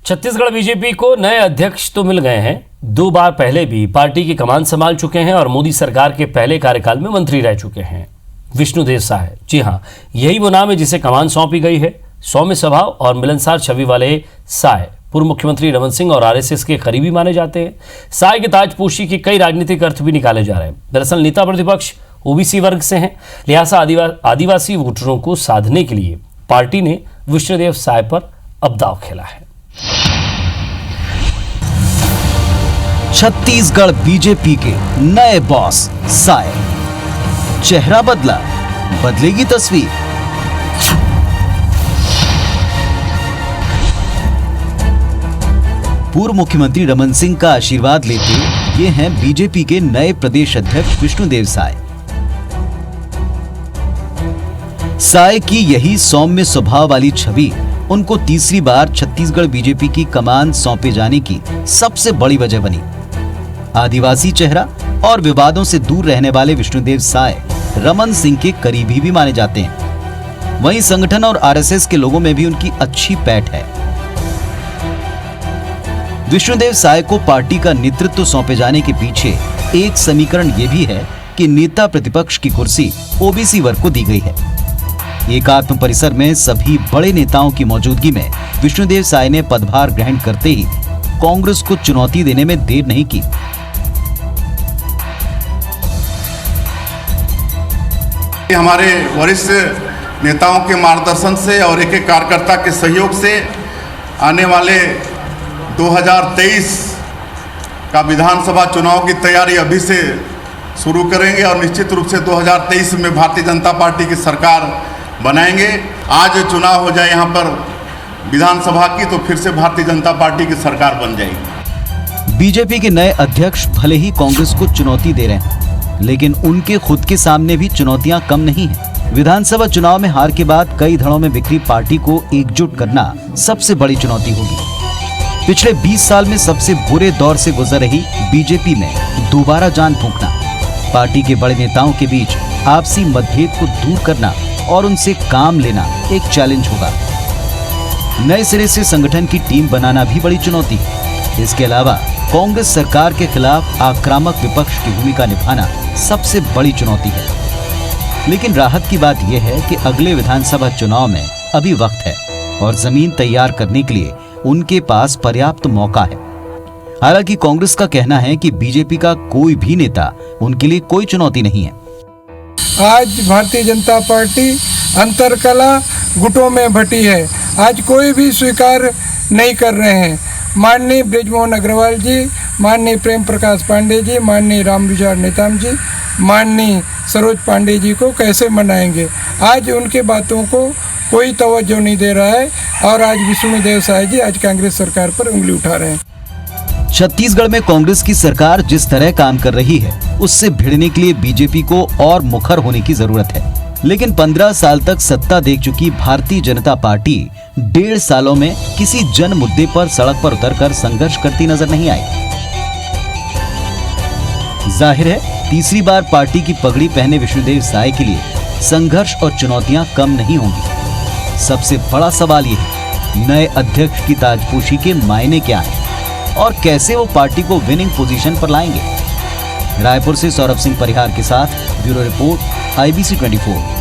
Chhattisgarh BJP को नए अध्यक्ष तो मिल गए हैं। 2 बार पहले भी पार्टी की कमान संभाल चुके हैं और मोदी सरकार के पहले कार्यकाल में मंत्री रह चुके हैं। विष्णुदेव साय, जी हां, यही वो नाम है जिसे कमान सौंपी गई है। सौम्य स्वभाव और मिलनसार छवि वाले साय पूर्व मुख्यमंत्री रमन सिंह और आरएसएस के करीबी माने जाते हैं। साय के ताजपोशी के कई राजनीतिक अर्थ भी निकाले जा रहे हैं। दरअसल नेता प्रतिपक्ष ओबीसी वर्ग से हैं, लिहाजा आदिवासी वोटरों को साधने के लिए पार्टी ने विष्णुदेव साय पर अब दांव खेला है। छत्तीसगढ़ बीजेपी के नए बॉस साय, चेहरा बदला, बदलेगी तस्वीर। पूर्व मुख्यमंत्री रमन सिंह का आशीर्वाद लेते ये हैं बीजेपी के नए प्रदेश अध्यक्ष विष्णुदेव साय। साय की यही सौम्य स्वभाव वाली छवि उनको तीसरी बार छत्तीसगढ़ बीजेपी की कमान सौंपे जाने की सबसे बड़ी वजह बनी। आदिवासी चेहरा और विवादों से दूर रहने वाले विष्णुदेव साय रमन सिंह के करीबी भी माने जाते हैं। वहीं संगठन और आरएसएस के लोगों में भी उनकी अच्छी पैठ है। विष्णुदेव साय को पार्टी का नेतृत्व सौंपे जाने के पीछे एक समीकरण यह भी है कि नेता प्रतिपक्ष की कुर्सी ओबीसी वर्ग को दी गई है। एकात्म परिसर में सभी बड़े नेताओं की मौजूदगी में विष्णुदेव साय ने पदभार ग्रहण करते ही कांग्रेस को चुनौती देने में देर नहीं की। हमारे वरिष्ठ नेताओं के मार्गदर्शन से और एक कार्यकर्ता के सहयोग से आने वाले 2023 का विधानसभा चुनाव की तैयारी अभी से शुरू करेंगे और निश्चित रूप से 2023 में भारतीय जनता पार्टी की सरकार बनाएंगे। आज चुनाव हो जाए यहाँ पर विधानसभा की तो फिर से भारतीय जनता पार्टी की सरकार बन जाएगी। बीजेपी के नए अध्यक्ष भले ही कांग्रेस को चुनौती दे रहे हैं, लेकिन उनके खुद के सामने भी चुनौतियां कम नहीं हैं। विधानसभा चुनाव में हार के बाद कई धड़ों में बिखरी पार्टी को एकजुट करना सबसे बड़ी चुनौती होगी। पिछले 20 साल में सबसे बुरे दौर से गुजर रही बीजेपी में दोबारा जान फूंकना, पार्टी के बड़े नेताओं के बीच आपसी मतभेद को दूर करना और उनसे काम लेना एक चैलेंज होगा। नए सिरे से संगठन की टीम बनाना भी बड़ी चुनौती है। इसके अलावा कांग्रेस सरकार के खिलाफ आक्रामक विपक्ष की भूमिका निभाना सबसे बड़ी चुनौती है। लेकिन राहत की बात यह है कि अगले विधानसभा चुनाव में अभी वक्त है और जमीन तैयार करने के लिए उनके पास पर्याप्त मौका है। हालांकि कांग्रेस का कहना है कि बीजेपी का कोई भी नेता उनके लिए कोई चुनौती नहीं है। आज भारतीय जनता पार्टी अंतरकला गुटों में बटी है। आज कोई भी स्वीकार नहीं कर रहे हैं। माननीय बृजमोहन अग्रवाल जी, माननीय प्रेम प्रकाश पांडे जी, माननीय रामविचार नेताम जी, माननीय सरोज पांडे जी को कैसे मनाएंगे? आज उनके बातों को कोई तवज्जो नहीं दे रहा है और आज विष्णुदेव साय जी आज कांग्रेस सरकार पर उंगली उठा रहे हैं। छत्तीसगढ़ में कांग्रेस की सरकार जिस तरह काम कर रही है उससे भिड़ने के लिए बीजेपी को और मुखर होने की जरूरत है। लेकिन 15 साल तक सत्ता देख चुकी भारतीय जनता पार्टी 1.5 सालों में किसी जन मुद्दे पर सड़क पर उतरकर संघर्ष करती नजर नहीं आई। जाहिर है तीसरी बार पार्टी की पगड़ी पहने विष्णुदेव साय के लिए संघर्ष और चुनौतियां कम नहीं होंगी। सबसे बड़ा सवाल यह है, नए अध्यक्ष की ताजपोशी के मायने क्या हैं और कैसे वो पार्टी को विनिंग पोजीशन पर लाएंगे। रायपुर से सौरभ सिंह परिहार के साथ ब्यूरो रिपोर्ट IBC 24।